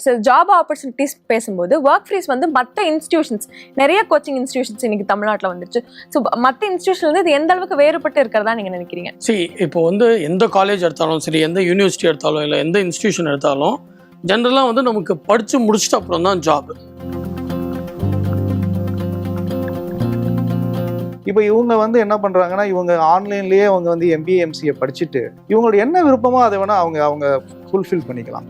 Sir job opportunities பேசும்போது Work Freaks வந்து மற்ற இன்ஸ்டிடியூஷன்ஸ் நிறைய கோச்சிங் இன்ஸ்டிடியூஷன்ஸ் இன்னைக்கு தமிழ்நாட்டில் வந்துருச்சு. ஸோ மற்ற இன்ஸ்டிடியூஷன்ல இது எந்த அளவுக்கு வேறுபட்டு இருக்கிறதா நீங்க நினைக்கிறீங்க? இப்போ வந்து எந்த காலேஜ் எடுத்தாலும் சரி, எந்த யூனிவர்சிட்டி எடுத்தாலும் இல்லை எந்த இன்ஸ்டிடியூஷன் எடுத்தாலும் ஜென்ரலாக வந்து நமக்கு படித்து முடிச்சுட்டு அப்புறம் தான் ஜாப். இப்போ இவங்க வந்து என்ன பண்ணுறாங்கன்னா, இவங்க ஆன்லைன்லேயே அவங்க வந்து எம்பிஏ எம்சிஏ படிச்சுட்டு இவங்களோட என்ன விருப்பமோ அதை வேணால் அவங்க ஃபுல்ஃபில் பண்ணிக்கலாம்.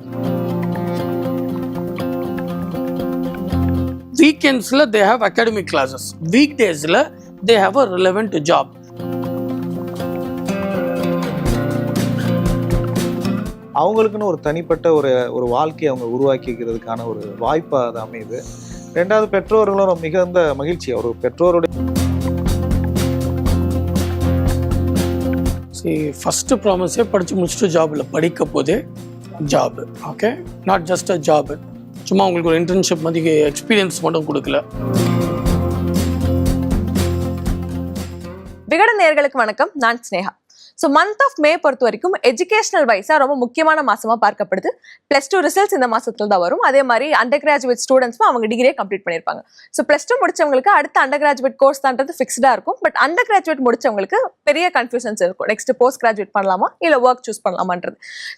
வீக்கெண்ட்ஸில் they have academic classes, week டேஸில் they have a relevant job. அவங்களுக்குன்னு ஒரு தனிப்பட்ட ஒரு வாழ்க்கையை அவங்க உருவாக்கிக்கிறதுக்கான ஒரு வாய்ப்பாக அது அமையுது. ரெண்டாவது, பெற்றோர்களும் மிகுந்த மகிழ்ச்சி. ஒரு பெற்றோருடைய ஃபஸ்ட்டு ப்ராமிஸே படித்து முடிச்சுட்டு ஜாப் இல்லை, படிக்க போதே job. Okay, not just a job, சும்மா உங்களுக்கு ஒரு இன்டர்ன்ஷிப் மாதிரி எக்ஸ்பீரியன்ஸ் மட்டும் கொடுக்கல. விகடன் நேயர்களுக்கு வணக்கம், நான் Sneha. So month of May பொறுத்த வரைக்கும் எஜுகேஷனல் வைஸாக ரொம்ப முக்கியமான மாசமாக பார்க்கப்படுது. +2 ரிசல்ட்ஸ் இந்த மாசத்துல தான் வரும். அதே மாதிரி அண்டர் கிராஜுவேட் ஸ்டூடெண்ட்ஸும் அவங்க டிகிரியை கம்ப்ளீட் பண்ணியிருப்பாங்க. ஸோ +2 முடிச்சவங்களுக்கு அடுத்த அண்டர் கிராஜுவேட் கோர்ஸ் தான்றது ஃபிக்ஸ்டாக இருக்கும். பட் அண்டர் கிராஜுவேட் முடிச்சவங்களுக்கு பெரிய கன்ஃபியூஷன்ஸ் இருக்கும். நெக்ஸ்ட் போஸ்ட் கிராஜுவேட் பண்ணலாமா இல்லை ஒர்க் சூஸ் பண்ணலாமான்றது.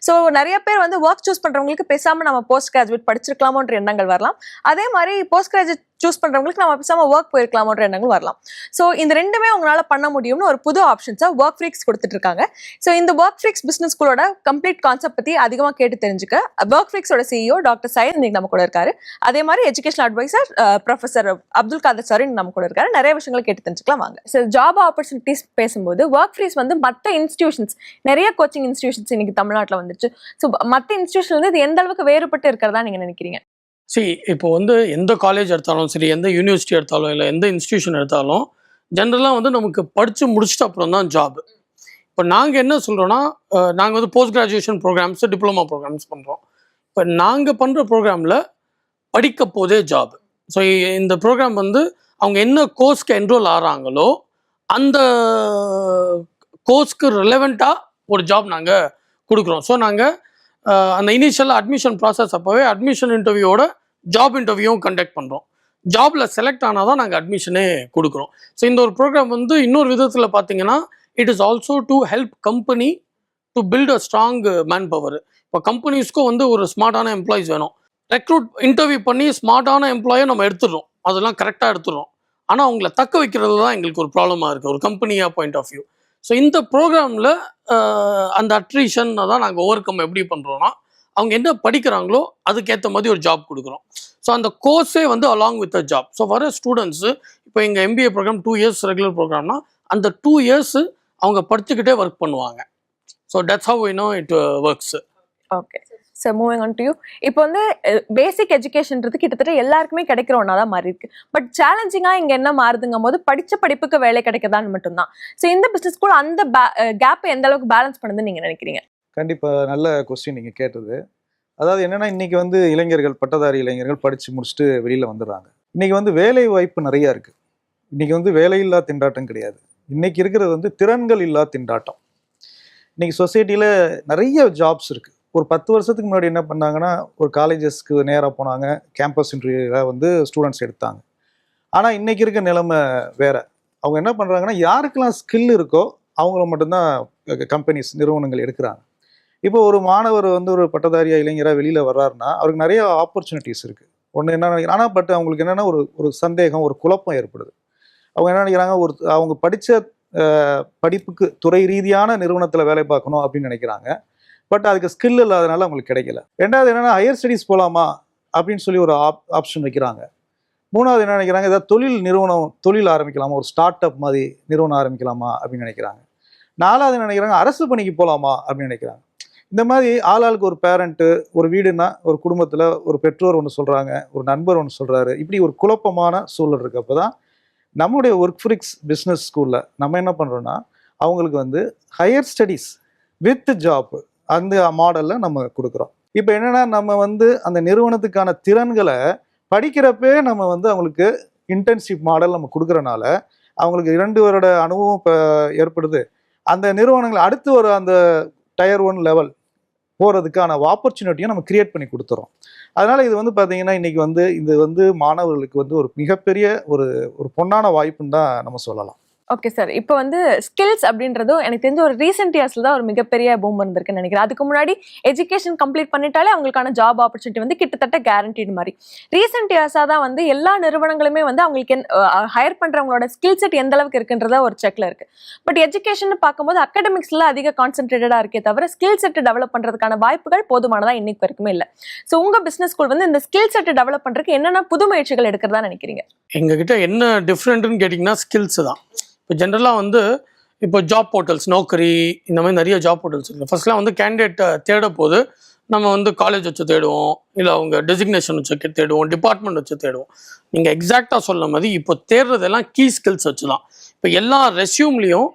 ஸோ நிறைய பேர் வந்து ஒர்க் சூஸ் பண்ணுறவங்களுக்கு பேசாமல் நம்ம போஸ்ட் கிராஜுவேட் படிச்சிருக்கலாமோன்ற எண்ணங்கள் வரலாம். அதே மாதிரி போஸ்ட் கிராஜுவேட் சூஸ் பண்றவங்களுக்கு நம்ம பேசாம ஒர்க் போயிருக்கலாமோன்ற எண்ணங்கள் வரலாம். ஸோ இந்த ரெண்டுமே உங்களால பண்ண முடியும்னு ஒரு புது ஆப்ஷன்ஸா ஒர்க் ஃப்ரீக்ஸ் கொடுத்துட்டு இருக்காங்க. ஸோ இந்த ஒர்க் ஃப்ரீக்ஸ் பிசினஸ் ஸ்கூலோட கம்ப்ளீட் கான்செப்ட் பத்தி அதிகமா கேட்டு தெரிஞ்சுக்க ஒர்க் ஃப்ரீக்ஸோட CEO டாக்டர் சையத் இன்னைக்கு நம்ம கூட இருக்காரு. அதே மாதிரி educational adviser professor Abdul Khader sir நம்ம கூட இருக்காரு. நிறைய விஷயங்கள் கேட்டு தெரிஞ்சுக்கலாம் வாங்க. ஸோ ஜாப் ஆப்பர்ச்சுனிட்டிஸ் பேசும்போது ஒர்க் ஃப்ரீஸ் வந்து மற்ற இன்ஸ்டிடியூஷன்ஸ் நிறைய கோச்சிங் இன்ஸ்டிடியூஷன்ஸ் இன்னைக்கு தமிழ்நாட்டில் வந்துருச்சு. ஸோ மற்ற இன்ஸ்டிடியூஷன்ல இருந்து இது எந்த அளவுக்கு வேறுபட்டு இருக்கிறதா நீங்க நினைக்கிறீங்க? இப்போ வந்து எந்த காலேஜ் எடுத்தாலும் சரி, எந்த யூனிவர்சிட்டி எடுத்தாலும் இல்லை எந்த இன்ஸ்டிடியூஷன் எடுத்தாலும் ஜென்ரலாக வந்து நமக்கு படித்து முடிச்சுட்டு அப்புறம் தான் ஜாப். இப்போ நாங்கள் என்ன சொல்கிறோன்னா, நாங்கள் வந்து post graduation programmes, diploma programmes பண்ணுறோம். இப்போ நாங்கள் பண்ணுற ப்ரோக்ராமில் படிக்க போதே ஜாப். ஸோ இந்த ப்ரோக்ராம் வந்து அவங்க என்ன கோர்ஸ்க்கு என்ரோல் ஆகிறாங்களோ அந்த கோர்ஸ்க்கு ரிலவெண்ட்டாக ஒரு ஜாப் நாங்கள் கொடுக்குறோம். ஸோ நாங்கள் அந்த இனிஷியல் அட்மிஷன் ப்ராசஸ் அப்போவே அட்மிஷன் இன்டர்வியூவோட ஜாப் இன்டர்வியூவும் கண்டக்ட் பண்ணுறோம். ஜாபில் செலக்ட் ஆனால் தான் நாங்கள் அட்மிஷனே கொடுக்குறோம். ஸோ இந்த ஒரு ப்ரோக்ராம் வந்து இன்னொரு விதத்தில் பார்த்தீங்கன்னா, it is also to help company to build a strong man power. இப்போ கம்பெனிஸ்க்கும் வந்து ஒரு ஸ்மார்ட்டான எம்ப்ளாயிஸ் வேணும். ரெக்ரூட் இன்டர்வியூ பண்ணி ஸ்மார்ட்டான எம்ப்ளாயை நம்ம எடுத்துடுறோம், அதெல்லாம் கரெக்டாக எடுத்துடுறோம். ஆனால் அவங்கள தக்க வைக்கிறது தான் எங்களுக்கு ஒரு ப்ராப்ளமாக இருக்குது, ஒரு கம்பெனியாக பாயிண்ட் ஆஃப் வியூ. ஸோ இந்த ப்ரோக்ராமில் அந்த அட்ரிஷனை தான் நாங்கள் ஓவர் கம் எப்படி பண்ணுறோன்னா, அவங்க என்ன படிக்கிறாங்களோ அதுக்கேற்ற மாதிரி ஒரு ஜாப் கொடுக்குறோம். ஸோ அந்த கோர்ஸே வந்து along with a job. So வர ஸ்டூடெண்ட்ஸு இப்போ எங்கள் MBA ப்ரோக்ராம் 2 இயர்ஸ் ரெகுலர் ப்ரோக்ராம்னா அந்த 2 இயர்ஸ் அவங்க படிச்சுக்கிட்டே ஒர்க் பண்ணுவாங்க. So that's how we know it works. Okay sir, moving on to you. இப்போ வந்து பேசிக் எஜுகேஷன்றது கிட்டத்தட்ட எல்லாருக்குமே கிடைக்கிற ஒன்றா தான் மாறி இருக்கு. பட் சேலஞ்சிங்காக இங்கே என்ன மாறுதுங்கும் போது படித்த படிப்புக்கு வேலை கிடைக்கதான்னு மட்டும்தான். ஸோ இந்த பிஸ்னஸ் ஸ்கூல் அந்த கேப்பை எந்த அளவுக்கு பேலன்ஸ் பண்ணுதுன்னு நீங்கள் நினைக்கிறீங்க? கண்டிப்பாக நல்ல கொஸ்டின் நீங்கள் கேட்டது. அதாவது என்னென்னா, இன்றைக்கி வந்து இளைஞர்கள், பட்டதாரி இளைஞர்கள் படித்து முடிச்சுட்டு வெளியில் வந்துடுறாங்க. இன்றைக்கி வந்து வேலை வாய்ப்பு நிறையா இருக்குது. இன்றைக்கி வந்து வேலையில்லா திண்டாட்டம் கிடையாது. இன்றைக்கி இருக்கிறது வந்து திறன்கள் இல்லா திண்டாட்டம். இன்றைக்கி சொசைட்டியில் நிறைய ஜாப்ஸ் இருக்குது. ஒரு 10 வருஷத்துக்கு முன்னாடி என்ன பண்ணாங்கன்னா, ஒரு காலேஜஸ்க்கு நேராக போனாங்க, கேம்பஸ் இன்டர்வியூவில் வந்து ஸ்டூடெண்ட்ஸ் எடுத்தாங்க. ஆனால் இன்றைக்கி இருக்க நிலைமை வேறு. அவங்க என்ன பண்ணுறாங்கன்னா, யாருக்கெல்லாம் ஸ்கில் இருக்கோ அவங்கள மட்டும்தான் கம்பெனிஸ், நிறுவனங்கள் எடுக்கிறாங்க. இப்போ ஒரு மாணவர் வந்து ஒரு பட்டதாரியா இளைஞராக வெளியில் வர்றாருன்னா அவருக்கு நிறைய ஆப்பர்ச்சுனிட்டிஸ் இருக்குது. ஒன்று என்ன நினைக்கிறாங்க, ஆனால் பட் அவங்களுக்கு என்னென்னா ஒரு சந்தேகம், ஒரு குழப்பம் ஏற்படுது. அவங்க என்ன நினைக்கிறாங்க, அவங்க படித்த படிப்புக்கு துறை ரீதியான நிறுவனத்தில் வேலை பார்க்கணும் அப்படின்னு நினைக்கிறாங்க. பட் அதுக்கு ஸ்கில் இல்லாதனால அவங்களுக்கு கிடைக்கல. ரெண்டாவது என்னென்னா, ஹையர் ஸ்டடீஸ் போகலாமா அப்படின்னு சொல்லி ஒரு ஆப்ஷன் வைக்கிறாங்க. மூணாவது என்ன நினைக்கிறாங்க, ஏதாவது தொழில் ஆரம்பிக்கலாமா, ஒரு ஸ்டார்ட் அப் மாதிரி நிறுவனம் ஆரம்பிக்கலாமா அப்படின்னு நினைக்கிறாங்க. நாலாவது நினைக்கிறாங்க, அரசு பணிக்கு போகலாமா அப்படின்னு நினைக்கிறாங்க. இந்த மாதிரி ஆளாளுக்கு ஒரு பேரண்ட்டு, ஒரு வீடுனா ஒரு குடும்பத்தில் ஒரு பெற்றோர் ஒன்று சொல்கிறாங்க, ஒரு நண்பர் ஒன்று சொல்கிறாரு. இப்படி ஒரு குழப்பமான சூழல் இருக்கப்போ தான் நம்முடைய ஒர்க் ஃப்ரீக்ஸ் பிஸ்னஸ் ஸ்கூலில் நம்ம என்ன பண்ணுறோன்னா, அவங்களுக்கு வந்து ஹையர் ஸ்டடீஸ் வித் ஜாப் அந்த மாடலில் நம்ம கொடுக்குறோம். இப்போ என்னென்னா, நம்ம வந்து அந்த நிறுவனத்துக்கான திறன்களை படிக்கிறப்பே நம்ம வந்து அவங்களுக்கு இன்டர்ன்ஷிப் மாடல் நம்ம கொடுக்குறனால அவங்களுக்கு 2 வருட அனுபவம் இப்போ ஏற்படுது. அந்த நிறுவனங்கள் அடுத்து ஒரு அந்த Tier 1 லெவல் போகிறதுக்கான ஆப்பர்ச்சுனிட்டியை நம்ம கிரியேட் பண்ணி கொடுத்துறோம். அதனால் இது வந்து பார்த்தீங்கன்னா இன்றைக்கி வந்து இது வந்து மாணவர்களுக்கு வந்து ஒரு மிகப்பெரிய ஒரு ஒரு பொன்னான வாய்ப்புன்னு தான் நம்ம சொல்லலாம். ஓகே சார், இப்போ வந்து ஸ்கில்ஸ் அப்படின்றதும் எனக்கு தெரிஞ்ச ஒரு ரீசெண்ட் இயர்ஸ்ல தான் ஒரு மிகப்பெரிய பூம் இருந்திருக்குன்னு நினைக்கிறேன். அதுக்கு முன்னாடி எஜுகேஷன் கம்ப்ளீட் பண்ணிட்டாலே அவங்களுக்கான ஜாப் ஆப்பர்ச்சுனிட்டி வந்து கிட்டத்தட்ட கேரண்டீடு மாதிரி. ரீசெண்ட் இயர்ஸாக தான் வந்து எல்லா நிறுவனங்களுமே வந்து அவங்களுக்கு ஹையர் பண்றவங்களோட ஸ்கில் செட் எந்த அளவுக்கு இருக்குன்றதா ஒரு செக்ல இருக்கு. பட் எஜுகேஷன் பார்க்கும்போது அகாடமிக்ஸ்ல அதிக கான்சென்ட்ரேட்டடா இருக்கே தவிர ஸ்கில் செட் டெவலப் பண்றதுக்கான வாய்ப்புகள் போதுமானதா இன்னைக்கு வரைக்குமே இல்லை. ஸோ உங்க பிசினஸ் ஸ்கூல் வந்து இந்த ஸ்கில் செட் டெவலப் பண்றதுக்கு என்னென்ன புது முயற்சிகள் எடுக்கிறதா நினைக்கிறீங்க? எங்ககிட்ட என்ன டிஃப்ரெண்ட்னு கேட்டிங்கன்னா ஸ்கில்ஸ் தான். இப்போ ஜென்ரலாக வந்து இப்போ ஜாப் போர்ட்டல்ஸ், நௌக்கரி, இந்த மாதிரி நிறைய ஜாப் போர்ட்டல்ஸ் இருக்குது. ஃபர்ஸ்ட்லாம் வந்து கேண்டிடேட்டை தேட போது நம்ம வந்து காலேஜ் வச்சு தேடுவோம், இல்லை அவங்க டெசிக்னேஷன் வச்சு தேடுவோம், டிபார்ட்மெண்ட் வச்சு தேடுவோம். நீங்கள் எக்ஸாக்டாக சொல்ல மாதிரி இப்போ தேடுறதெல்லாம் கீ ஸ்கில்ஸ் வச்சு தான். இப்போ எல்லா ரெஸ்யூம்லேயும்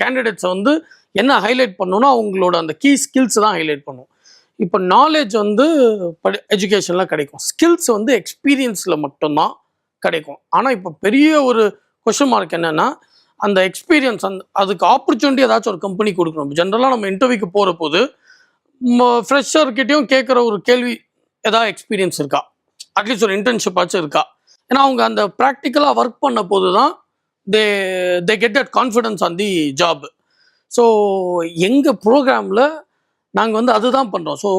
கேண்டிடேட்ஸை வந்து என்ன ஹைலைட் பண்ணணும்னா அவங்களோட அந்த கீ ஸ்கில்ஸ் தான் ஹைலைட் பண்ணும். இப்போ நாலேஜ் வந்து எஜுகேஷனில் கிடைக்கும், ஸ்கில்ஸ் வந்து எக்ஸ்பீரியன்ஸில் மட்டும்தான் கிடைக்கும். ஆனால் இப்போ பெரிய ஒரு கொஸ்டின் மார்க் என்னன்னா அந்த எக்ஸ்பீரியன்ஸ், அதுக்கு ஆப்பர்ச்சுனிட்டி ஏதாச்சும் ஒரு கம்பெனி கொடுக்கணும். ஜென்ரலாக நம்ம இன்டர்வியூக்கு போகிற போது ஃப்ரெஷர்கிட்டையும் கேட்குற ஒரு கேள்வி, ஏதாவது எக்ஸ்பீரியன்ஸ் இருக்கா, அட்லீஸ்ட் ஒரு இன்டர்ன்ஷிப் ஆச்சும் இருக்கா. ஏன்னா அவங்க அந்த ப்ராக்டிக்கலாக ஒர்க் பண்ண போது தான் they get that confidence on the job. So எங்கள் ப்ரோக்ராமில் நாங்கள் வந்து அதுதான் பண்ணுறோம். So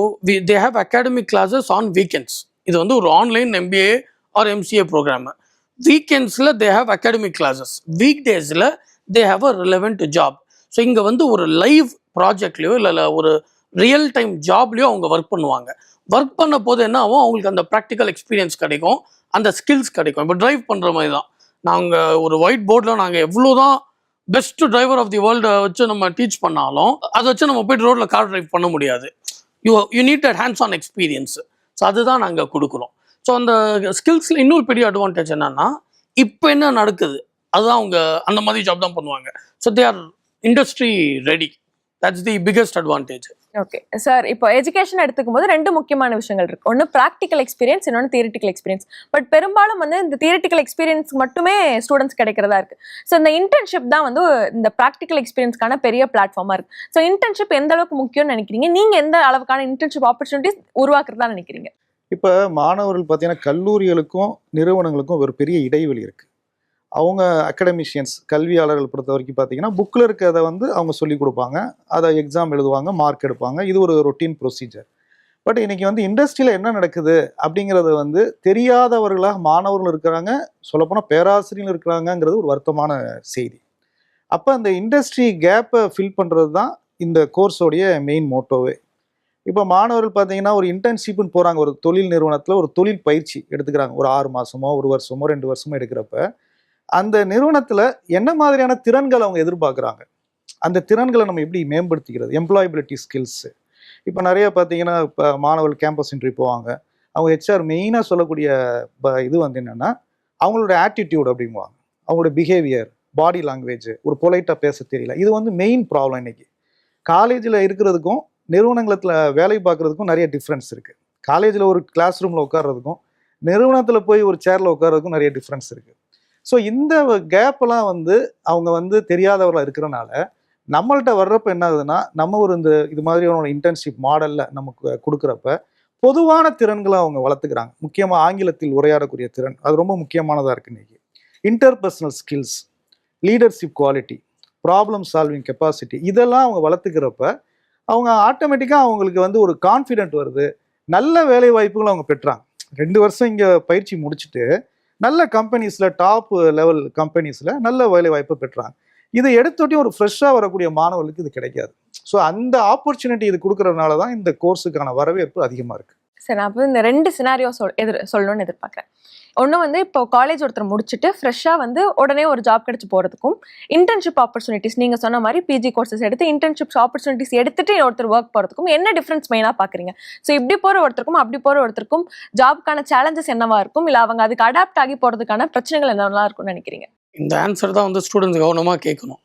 they have academic classes on weekends. இது வந்து ஒரு online MBA or MCA programme. வீக்கெண்ட்ஸில் they have academic classes, week டேஸில் they have a relevant job. So இங்கே வந்து ஒரு லைவ் ப்ராஜெக்ட்லையோ இல்லை ஒரு ரியல் டைம் ஜாப்லேயோ அவங்க ஒர்க் பண்ணுவாங்க. ஒர்க் பண்ண போது என்ன ஆகும், அவங்களுக்கு அந்த ப்ராக்டிக்கல் எக்ஸ்பீரியன்ஸ் கிடைக்கும், அந்த ஸ்கில்ஸ் கிடைக்கும். இப்போ டிரைவ் பண்ணுற மாதிரி தான். நாங்கள் ஒரு ஒயிட் போர்டில் நாங்கள் எவ்வளோ தான் பெஸ்ட் டிரைவர் ஆஃப் தி வேர்ல்டை வச்சு நம்ம டீச் பண்ணாலும் அதை வச்சு நம்ம போய்ட்டு ரோட்டில் கார் டிரைவ் பண்ண முடியாது. You need that hands on experience. So அதுதான் நாங்கள் கொடுக்குறோம். ஸோ அந்த ஸ்கில்ஸில் இன்னொரு பெரிய அட்வான்டேஜ் என்னன்னா, இப்போ என்ன நடக்குது அதுதான் அவங்க அந்த மாதிரி ஜாப் தான் பண்ணுவாங்க. So they R industry ready. That's the biggest advantage. Okay sir, இப்போ எஜுகேஷன் எடுத்துக்கும் போது ரெண்டு முக்கியமான விஷயங்கள் இருக்கு. ஒன்று ப்ராக்டிக்கல் எக்ஸ்பீரியன்ஸ், இன்னொன்று தியரிட்டிக்கல் எக்ஸ்பீரியன்ஸ். பட் பெரும்பாலும் வந்து இந்த தியரிட்டிக்கல் எக்ஸ்பீரியன்ஸ் மட்டுமே ஸ்டூடெண்ட்ஸ் கிடைக்கிறதா இருக்கு. ஸோ இந்த இன்டர்ன்ஷிப் தான் வந்து இந்த ப்ராக்டிக்கல் எக்ஸ்பீரியன்ஸ்க்கான பெரிய பிளாட்ஃபார்மா இருக்கு. ஸோ இன்டர்ன்ஷிப் எந்த அளவுக்கு முக்கியம்னு நினைக்கிறீங்க? நீங்க எந்த அளவுக்கான இன்டர்ன்ஷிப் ஆப்பர்ச்சுனிட்டிஸ் உருவாக்குறதா நினைக்கிறீங்க? இப்போ மாணவர்கள் பார்த்தீங்கன்னா கல்லூரிகளுக்கும் நிறுவனங்களுக்கும் ஒரு பெரிய இடைவெளி இருக்குது. அவங்க அகடமிஷியன்ஸ், கல்வியாளர்கள் பொறுத்த வரைக்கும் பார்த்தீங்கன்னா புக்கில் இருக்கிறத வந்து அவங்க சொல்லிக் கொடுப்பாங்க, அதை எக்ஸாம் எழுதுவாங்க, மார்க் எடுப்பாங்க, இது ஒரு ரொட்டீன் ப்ரொசீஜர். பட் இன்னைக்கு வந்து இண்டஸ்ட்ரியில் என்ன நடக்குது அப்படிங்கிறது வந்து தெரியாதவர்களாக மாணவர்கள் இருக்கிறாங்க, சொல்லப்போனால் பேராசிரியர்கள் இருக்கிறாங்கங்கிறது ஒரு வருத்தமான செய்தி. அப்போ அந்த இண்டஸ்ட்ரி கேப்பை ஃபில் பண்ணுறது தான் இந்த கோர்ஸோடைய மெயின் மோட்டோவே. இப்போ மாணவர்கள் பார்த்தீங்கன்னா ஒரு இன்டர்ன்ஷிப்னு போகிறாங்க, ஒரு தொழில் நிறுவனத்தில் ஒரு தொழில் பயிற்சி எடுத்துக்கிறாங்க, ஒரு 6 மாதமோ 1 வருஷமோ 2 வருஷமோ எடுக்கிறப்ப அந்த நிறுவனத்தில் என்ன மாதிரியான திறன்கள் அவங்க எதிர்பார்க்குறாங்க, அந்த திறன்களை நம்ம எப்படி மேம்படுத்திக்கிறது, எம்ப்ளாயபிலிட்டி ஸ்கில்ஸு. இப்போ நிறைய பார்த்தீங்கன்னா இப்போ மாணவர்கள் கேம்பஸ் இன்டர்வியூ போவாங்க, அவங்க HR மெயினாக சொல்லக்கூடிய இது வந்து என்னென்னா அவங்களோட ஆட்டிடியூட் அப்படிங்குவாங்க, அவங்களோட பிஹேவியர், பாடி லாங்குவேஜ், ஒரு பொலைட்டாக பேச தெரியல. இது வந்து மெயின் ப்ராப்ளம். இன்னைக்கு காலேஜில் இருக்கிறதுக்கும் நிறுவனங்களத்தில் வேலை பார்க்குறதுக்கும் நிறைய டிஃப்ரென்ஸ் இருக்குது. காலேஜில் ஒரு கிளாஸ் ரூமில் உட்கார்றதுக்கும் நிறுவனத்தில் போய் ஒரு சேரில் உட்கார்றதுக்கும் நிறைய டிஃப்ரென்ஸ் இருக்குது. ஸோ இந்த கேப்பெல்லாம் வந்து அவங்க வந்து தெரியாதவர்களாக இருக்கிறனால நம்மள்கிட்ட வர்றப்ப என்ன ஆகுதுன்னா, நம்ம ஒரு இது மாதிரியான இன்டர்ன்ஷிப் மாடலில் நமக்கு கொடுக்குறப்ப பொதுவான திறன்களை அவங்க வளர்த்துக்கிறாங்க. முக்கியமாக ஆங்கிலத்தில் உரையாடக்கூடிய திறன், அது ரொம்ப முக்கியமானதாக இருக்குது இன்றைக்கி. Interpersonal skills, leadership quality, problem solving capacity, இதெல்லாம் அவங்க வளர்த்துக்கிறப்ப அவங்க ஆட்டோமேட்டிக்காக அவங்களுக்கு வந்து ஒரு கான்ஃபிடென்ட் வருது, நல்ல வேலை வாய்ப்புகள் அவங்க பெற்றாங்க. 2 வருஷம் இங்கே பயிற்சி முடிச்சுட்டு நல்ல கம்பெனிஸில், டாப் லெவல் கம்பெனிஸில் நல்ல வேலை வாய்ப்பு பெற்றாங்க. இதை எடுத்தோட்டையும் ஒரு ஃப்ரெஷ்ஷாக வரக்கூடிய மாணவர்களுக்கு இது கிடைக்காது. ஸோ அந்த ஆப்பர்ச்சுனிட்டி இது கொடுக்கறதுனால தான் இந்த கோர்ஸுக்கான வரவேற்பு அதிகமாக இருக்குது. சரி, நான் அப்போ இந்த 2 சினாரியோ சொல்லணும்னு எதிர்பார்க்குறேன். ஒன்று வந்து இப்போ காலேஜ் ஒருத்தர் முடிச்சுட்டு ஃப்ரெஷ்ஷாக வந்து உடனே ஒரு ஜாப் கிடைச்சி போகிறதுக்கும், இன்டர்ன்ஷிப் ஆப்பர்ச்சுனிட்டிஸ் நீங்கள் சொன்ன மாதிரி PG கோர்சஸ் எடுத்து இன்டர்ன்ஷிப் ஆப்பர்ச்சுனிட்டிஸ் எடுத்துட்டு ஒருத்தர் ஒர்க் போகிறதுக்கும் என்ன டிஃப்ரென்ஸ் மெயினாக பார்க்குறீங்க? ஸோ இப்படி போகிற ஒருத்தருக்கும் அப்படி போகிற ஒருத்தருக்கும் ஜாப்க்கான சேலஞ்சஸ் என்னவா இருக்கும், இல்லை அவங்க அதுக்கு அடாப்ட் ஆகி போகிறதுக்கான பிரச்சனைகள் என்னவெல்லாம் இருக்கும்னு நினைக்கிறீங்க? இந்த ஆன்சர் தான் வந்து ஸ்டூடெண்ட்ஸ் கவனமாக கேட்கணும்.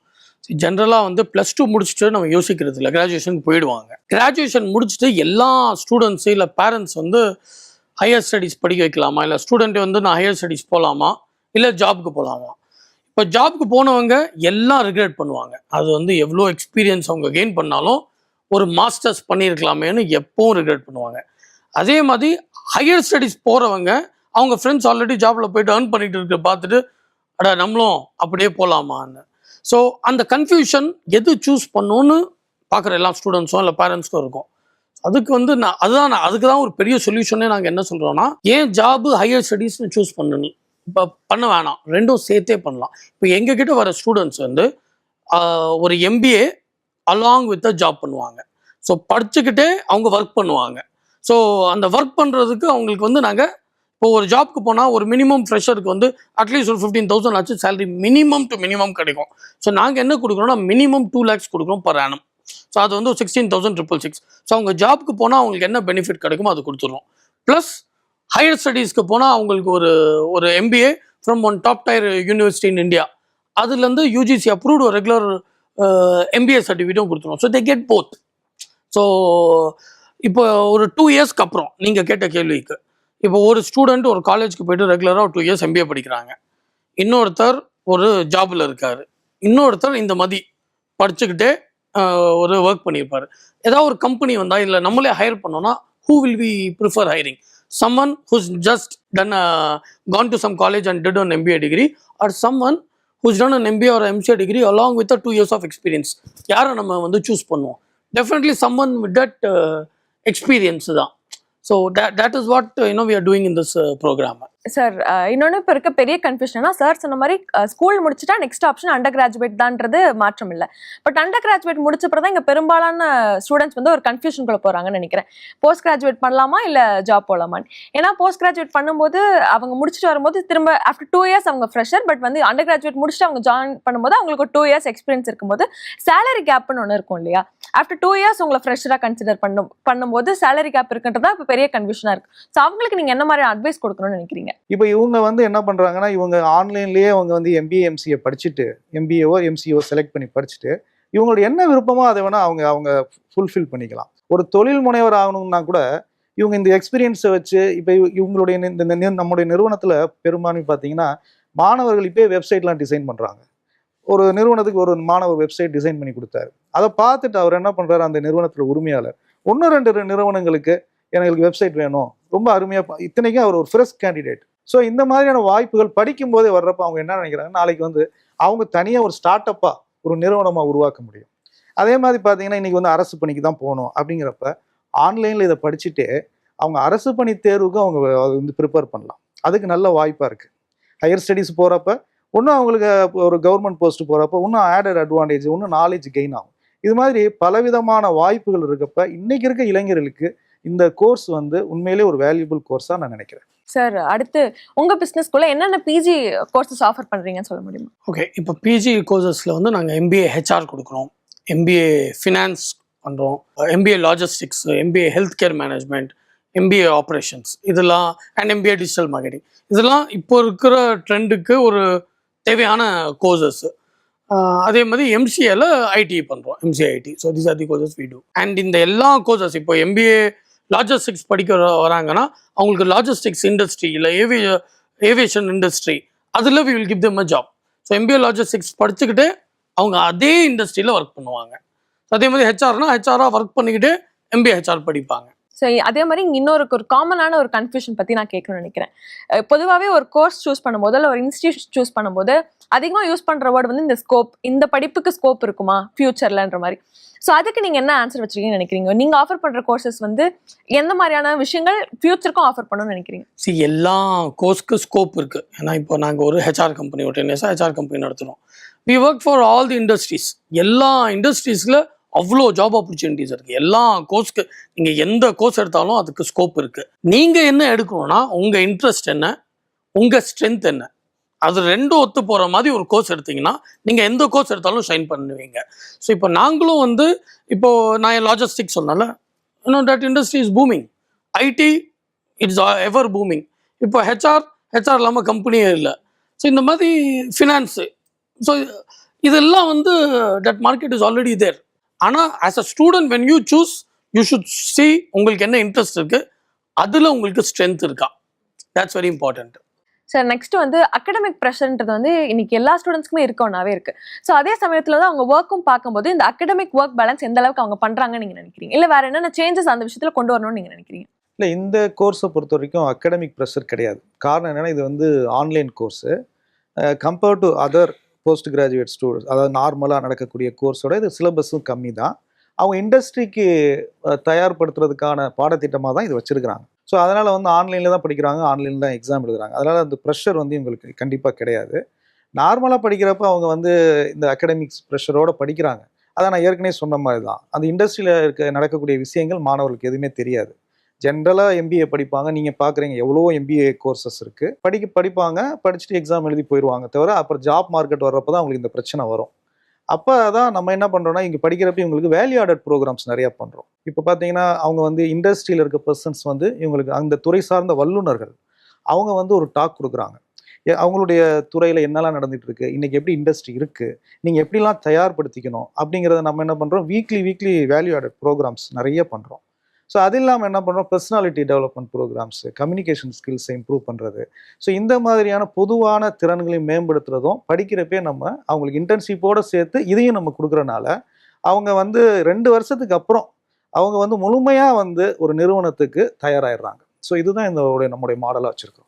ஜென்ரலாக வந்து +2 முடிச்சுட்டு நம்ம யோசிக்கிறது இல்லை, கிராஜுவேஷன் போயிடுவாங்க. கிராஜுவேஷன் முடிச்சுட்டு எல்லா ஸ்டூடெண்ட்ஸு இல்லை பேரண்ட்ஸ் வந்து ஹையர் ஸ்டடீஸ் படிக்க வைக்கலாமா, இல்லை ஸ்டூடெண்ட்டை வந்து நான் ஹையர் ஸ்டடீஸ் போகலாமா, இல்லை ஜாபுக்கு போகலாமா. இப்போ ஜாபுக்கு போனவங்க எல்லாம் ரிக்ரெட் பண்ணுவாங்க. அது வந்து எவ்வளோ எக்ஸ்பீரியன்ஸ் அவங்க கெயின் பண்ணாலும் ஒரு மாஸ்டர்ஸ் பண்ணியிருக்கலாமேன்னு எப்பவும் ரிக்ரெட் பண்ணுவாங்க. அதே மாதிரி ஹையர் ஸ்டடீஸ் போகிறவங்க அவங்க ஃப்ரெண்ட்ஸ் ஆல்ரெடி ஜாபில் போயிட்டு ஏர்ன் பண்ணிட்டு இருக்க பார்த்துட்டு அடா நம்மளும் அப்படியே போகலாமான்னு. ஸோ அந்த கன்ஃபியூஷன் எது சூஸ் பண்ணணும்னு பார்க்குற எல்லா ஸ்டூடெண்ட்ஸும் இல்லை பேரண்ட்ஸ்க்கும் இருக்கும். அதுக்கு வந்து அதுக்கு தான் ஒரு பெரிய சொல்யூஷனே நாங்கள் என்ன சொல்கிறோன்னா, ஏன் ஜாபு ஹையர் ஸ்டடீஸ்னு சூஸ் பண்ணணும், இப்போ பண்ண வேணாம், ரெண்டும் சேர்த்தே பண்ணலாம். இப்போ எங்ககிட்ட வர ஸ்டூடெண்ட்ஸ் வந்து ஒரு MBA அலாங் வித் ஜாப் பண்ணுவாங்க. ஸோ படிச்சுக்கிட்டே அவங்க ஒர்க் பண்ணுவாங்க. ஸோ அந்த ஒர்க் பண்ணுறதுக்கு அவங்களுக்கு வந்து நாங்கள் இப்போ ஒரு ஜாப்க்கு போனால் ஒரு மினிமம் ஃப்ரெஷருக்கு வந்து அட்லீஸ்ட் ஒரு 15,000 ஆச்சு சேலரி மினிமம் டு மினிமம் கிடைக்கும். ஸோ நாங்கள் என்ன கொடுக்குறோம்னா மினிமம் 2 lakhs கொடுக்குறோம் per annum. ஸோ அது வந்து 16,666. ஸோ அவங்க ஜாப்க்கு போனால் அவங்களுக்கு என்ன பெனிஃபிட் கிடைக்குமோ அது கொடுத்துருவோம். ப்ளஸ் ஹையர் ஸ்டடீஸ்க்கு போனால் அவங்களுக்கு ஒரு MBA from one top tier university in India, அதுலேருந்து UGC அப்ரூவ்டு ஒரு ரெகுலர் MBA சர்டிஃபிகேட்டும் கொடுத்துருவோம். So they get both. So இப்போ ஒரு 2 இயர்ஸ்க்கு அப்புறம் நீங்கள் கேட்ட கேள்விக்கு, இப்போ ஒரு ஸ்டூடெண்ட் ஒரு காலேஜ்க்கு போயிட்டு ரெகுலராக ஒரு 2 இயர்ஸ் MBA படிக்கிறாங்க, இன்னொருத்தர் ஒரு ஜாபில் இருக்கார், இன்னொருத்தர் இந்த மாதிரி படிச்சுக்கிட்டே ஒரு ஒர்க் பண்ணியிருப்பார். ஏதாவது ஒரு கம்பெனி வந்தால் இல்லை நம்மளே ஹையர் பண்ணோன்னா who will we prefer hiring? Someone who's just gone to some college and did an MBA degree, or someone who's done an MBA or MCA degree along with a 2 years of experience? யாரை நம்ம வந்து choose பண்ணுவோம்? Definitely someone with that experience தான். So that is what we are doing in this program. Sir இன்னொன்று இப்போ இருக்க பெரிய கன்ஃபியூஷனா, sir சொன்ன மாதிரி ஸ்கூல் முடிச்சுட்டா நெக்ஸ்ட் ஆப்ஷன் அண்டர் கிராஜுவேட் தான்றது மாற்றம் இல்லை. பட் அண்டர் கிராஜுவேட் முடிச்சப்பறம் தான் இங்கே பெரும்பாலான ஸ்டூடெண்ட்ஸ் வந்து ஒரு கன்ஃபியூஷனுக்குள்ள போகிறாங்கன்னு நினைக்கிறேன். போஸ்ட் கிராஜுவேட் பண்ணலாமா இல்லை ஜாப் போகலாமான்னு. ஏன்னா போஸ்ட் கிராஜுவேட் பண்ணும்போது அவங்க முடிச்சுட்டு வரும்போது திரும்ப ஆஃப்டர் 2 years அவங்க ஃப்ரெஷர், பட் வந்து அண்டர் கிராஜுவேட் முடிச்சுட்டு அவங்க ஜாயின் பண்ணும்போது அவங்களுக்கு ஒரு 2 years எக்ஸ்பீரியன்ஸ் இருக்கும்போது சேலரி கேப்னு ஒன்று இருக்கும் இல்லையா. ஆஃப்டர் 2 years உங்களை ஃப்ரெஷராக கன்சிடர் பண்ணும்போது சேலரி கேப் இருக்குன்றதா இப்போ பெரிய கன்ஃபியூஷனாக இருக்கு. ஸோ அவங்களுக்கு நீங்கள் என்ன மாதிரி அட்வைஸ் கொடுக்கணும்னு நினைக்கிறீங்க? இப்போ இவங்க வந்து என்ன பண்றாங்கன்னா, இவங்க ஆன்லைன்லயே அவங்க வந்து MBA MCA படிச்சுட்டு MBAவோ MCO செலக்ட் பண்ணி படிச்சுட்டு இவங்களோட என்ன விருப்பமோ அதை வேணா அவங்க ஃபுல்ஃபில் பண்ணிக்கலாம். ஒரு தொழில் முனைவர் ஆகணும்னா கூட இவங்க இந்த எக்ஸ்பீரியன்ஸை வச்சு இப்போ இவங்களுடைய நம்முடைய நிறுவனத்துல பெரும்பான்மை பார்த்தீங்கன்னா மாணவர்கள் இப்போ வெப்சைட்லாம் டிசைன் பண்றாங்க. ஒரு நிறுவனத்துக்கு ஒரு மாணவர் வெப்சைட் டிசைன் பண்ணி கொடுத்தாரு. அதை பார்த்துட்டு அவர் என்ன பண்றாரு, அந்த நிறுவனத்துல உரிமையாளர் 1-2 நிறுவனங்களுக்கு எனக்கு வெப்சைட் வேணும், ரொம்ப அருமையா, இத்தனைக்கும் அவர் ஒரு ஃப்ரெஷ் கேண்டிடேட். ஸோ இந்த மாதிரியான வாய்ப்புகள் படிக்கும் போதே வர்றப்ப அவங்க என்ன நினைக்கிறாங்க, நாளைக்கு வந்து அவங்க தனியாக ஒரு ஸ்டார்ட் அப்பாக ஒரு நிறுவனமாக உருவாக்க முடியும். அதே மாதிரி பார்த்தீங்கன்னா இன்னைக்கு வந்து அரசு பணிக்கு தான் போகணும் அப்படிங்கிறப்ப ஆன்லைனில் இதை படிச்சுட்டே அவங்க அரசு பணி தேர்வுக்கு அவங்க வந்து ப்ரிப்பேர் பண்ணலாம். அதுக்கு நல்ல வாய்ப்பாக இருக்குது. ஹையர் ஸ்டடீஸ் போகிறப்ப இன்னும் அவங்களுக்கு ஒரு கவர்மெண்ட் போஸ்ட் போகிறப்ப இன்னும் ஆடட் அட்வான்டேஜ், இன்னும் நாலேஜ் கெயின் ஆகும். இது மாதிரி பலவிதமான வாய்ப்புகள் இருக்கப்ப இன்னைக்கு இருக்க இளைஞர்களுக்கு இந்த கோர்ஸ் வந்து உண்மையிலே ஒரு வேல்யூபிள் கோர்ஸாக நான் நினைக்கிறேன். சார் அடுத்து உங்க பிசினஸ்க்குள்ள என்னென்ன பிஜி கோர்சஸ் ஆஃபர் பண்றீங்கன்னு சொல்ல முடியுமா? ஓகே, இப்போ பிஜி கோர்சஸ்ல வந்து நாங்கள் MBA HR கொடுக்குறோம், MBA ஃபினான்ஸ் பண்ணுறோம், MBA logistics, MBA health care management, MBA operations, இதெல்லாம் அண்ட் MBA டிஜிட்டல் மார்க்கெட்டிங். இதெல்லாம் இப்போ இருக்கிற ட்ரெண்டுக்கு ஒரு தேவையான கோர்சஸ். அதே மாதிரி MCAல IT பண்ணுறோம், MCA IT. So these are the courses we do. And இந்த எல்லா கோர்சஸ் இப்போ MBA லாஜிஸ்டிக்ஸ் படிக்க வராங்கன்னா அவங்களுக்கு லாஜிஸ்டிக்ஸ் இண்டஸ்ட்ரி இல்லை ஏவியேஷன் இண்டஸ்ட்ரி அதில் we will give them a job. So MBA logistics படிச்சுக்கிட்டு அவங்க அதே இண்டஸ்ட்ரியில் ஒர்க் பண்ணுவாங்க. அதே மாதிரி ஹெச்ஆர்னா ஹெச்ஆராக ஒர்க் பண்ணிக்கிட்டு MBA HR படிப்பாங்க. ஸோ அதே மாதிரி இன்னொரு ஒரு காமனான ஒரு கன்ஃபியூஷன் பற்றி நான் கேட்கணும்னு நினைக்கிறேன். பொதுவாகவே ஒரு கோர்ஸ் சூஸ் பண்ணும்போது இல்லை ஒரு இன்ஸ்டியூஷன் சூஸ் பண்ணும்போது அதிகமாக யூஸ் பண்ணுற வேர்டு வந்து இந்த ஸ்கோப், இந்த படிப்புக்கு ஸ்கோப் இருக்குமா ஃபியூச்சர்லன்ற மாதிரி. ஸோ அதுக்கு நீங்கள் என்ன ஆன்சர் வச்சுருக்கீங்கன்னு நினைக்கிறீங்க? நீங்கள் ஆஃபர் பண்ணுற கோர்சஸ் வந்து எந்த மாதிரியான விஷயங்கள் ஃபியூச்சருக்கும் ஆஃபர் பண்ணணும்னு நினைக்கிறீங்க? எல்லா கோர்ஸ்க்கு ஸ்கோப் இருக்குது. ஏன்னா இப்போ நாங்கள் ஒரு HR கம்பெனி, ஒரு 10 years HR கம்பெனி நடத்துகிறோம். We work for all the industries. எல்லா இண்டஸ்ட்ரீஸில் அவ்வளோ ஜாப் ஆப்பர்ச்சுனிட்டிஸ் இருக்குது. எல்லா கோர்ஸ்க்கு நீங்கள் எந்த கோர்ஸ் எடுத்தாலும் அதுக்கு ஸ்கோப் இருக்குது. நீங்கள் என்ன எடுக்கணும்னா உங்கள் இன்ட்ரெஸ்ட் என்ன, உங்கள் ஸ்ட்ரென்த் என்ன, அது ரெண்டும் ஒத்து போகிற மாதிரி ஒரு கோர்ஸ் எடுத்தீங்கன்னா நீங்கள் எந்த கோர்ஸ் எடுத்தாலும் ஷைன் பண்ணுவீங்க. ஸோ இப்போ நாங்களும் வந்து இப்போது நான் லாஜிஸ்டிக்ஸ் சொன்னால இன்னும் that industry is booming. IT it's ever booming. இப்போ ஹெச்ஆர் இல்லாமல் கம்பெனியே இல்லை. ஸோ இந்த மாதிரி ஃபினான்ஸு, ஸோ இதெல்லாம் வந்து that market is already there. ஆனால் as a student when you choose you should see உங்களுக்கு என்ன இன்ட்ரெஸ்ட் இருக்குது, அதில் உங்களுக்கு ஸ்ட்ரென்த் இருக்கா. That's very important. Sir next வந்து அகடமிக் ப்ரெஷர்ன்றது வந்து இன்னைக்கு எல்லா ஸ்டூடெண்ட்ஸ்க்குமே இருக்கோனாவே இருக்கு. ஸோ அதே சமயத்துல தான் அவங்க ஒர்க்கும் பார்க்கும்போது இந்த அகடமிக் ஒர்க் பேலன்ஸ் எந்த அளவுக்கு அவங்க பண்றாங்கன்னு நீங்க நினைக்கிறீங்க, இல்ல வேற என்னென்ன சேஞ்சஸ் அந்த விஷயத்துல கொண்டு வரணும்னு நீங்க நினைக்கிறீங்க? இல்லை, இந்த கோர்ஸை பொறுத்த வரைக்கும் அகடமிக் ப்ரெஷர் கிடையாது. காரணம் என்னன்னா இது வந்து online course. Compared to other post graduate students, அதாவது நார்மலாக நடக்கக்கூடிய கோர்ஸோட இது சிலபஸும் கம்மி தான். அவங்க இண்டஸ்ட்ரிக்கு தயார்படுத்துறதுக்கான பாடத்திட்டமாக தான் இது வச்சிருக்கிறாங்க. ஸோ அதனால் வந்து ஆன்லைனில் தான் படிக்கிறாங்க, ஆன்லைனில் தான் எக்ஸாம் எழுதுறாங்க. அதனால் அந்த ப்ரெஷர் வந்து இவங்களுக்கு கண்டிப்பாக கிடையாது. நார்மலாக படிக்கிறப்ப அவங்க வந்து இந்த அகடமிக்ஸ் ப்ரெஷரோடு படிக்கிறாங்க. அதான் நான் ஏற்கனவே சொன்ன மாதிரி தான், அந்த இண்டஸ்ட்ரியில் நடக்கக்கூடிய விஷயங்கள் மாணவர்களுக்கு எதுவுமே தெரியாது. ஜென்ரலாக எம்பிஏ படிப்பாங்க, நீங்கள் பார்க்குறீங்க எவ்வளோ எம்பிஏ கோர்சஸ் இருக்குது, படிப்பாங்க, படிச்சுட்டு எக்ஸாம் எழுதி போயிடுவாங்க தவிர அப்புறம் ஜாப் மார்க்கெட் வர்றப்போ தான் அவங்களுக்கு இந்த பிரச்சனை வரும். அப்போ தான் நம்ம என்ன பண்ணுறோம்னா, இங்கே படிக்கிறப்ப இவங்களுக்கு வேல்யூ ஆடட் ப்ரோக்ராம்ஸ் நிறையா பண்ணுறோம். இப்போ பார்த்தீங்கன்னா அவங்க வந்து இண்டஸ்ட்ரியில் இருக்க பர்சன்ஸ் வந்து இவங்களுக்கு அந்த துறை சார்ந்த வல்லுநர்கள் அவங்க வந்து ஒரு டாக் கொடுக்குறாங்க. அவங்களுடைய துறையில் என்னெல்லாம் நடந்துட்டு இருக்கு, இன்னைக்கு எப்படி இண்டஸ்ட்ரி இருக்குது, நீங்கள் எப்படிலாம் தயார்படுத்திக்கணும் அப்படிங்கிறத நம்ம என்ன பண்ணுறோம், வீக்லி வேல்யூ ஆடட் ப்ரோக்ராம்ஸ் நிறைய பண்ணுறோம். ஸோ அது இல்லாமல் என்ன பண்ணுறோம், பர்சனாலிட்டி டெவலப்மெண்ட் ப்ரோக்ராம்ஸு, கம்யூனிகேஷன் ஸ்கில்ஸை இம்ப்ரூவ் பண்ணுறது. ஸோ இந்த மாதிரியான பொதுவான திறன்களை மேம்படுத்துறதும் படிக்கிறப்பே நம்ம அவங்களுக்கு இன்டர்ன்ஷிப்போடு சேர்த்து இதையும் நம்ம கொடுக்குறனால அவங்க வந்து 2 வருஷத்துக்கு அப்புறம் அவங்க வந்து முழுமையாக வந்து ஒரு நிறுவனத்துக்கு தயாராகிடுறாங்க. ஸோ இதுதான் நம்முடைய மாடலாக வச்சுருக்கோம்.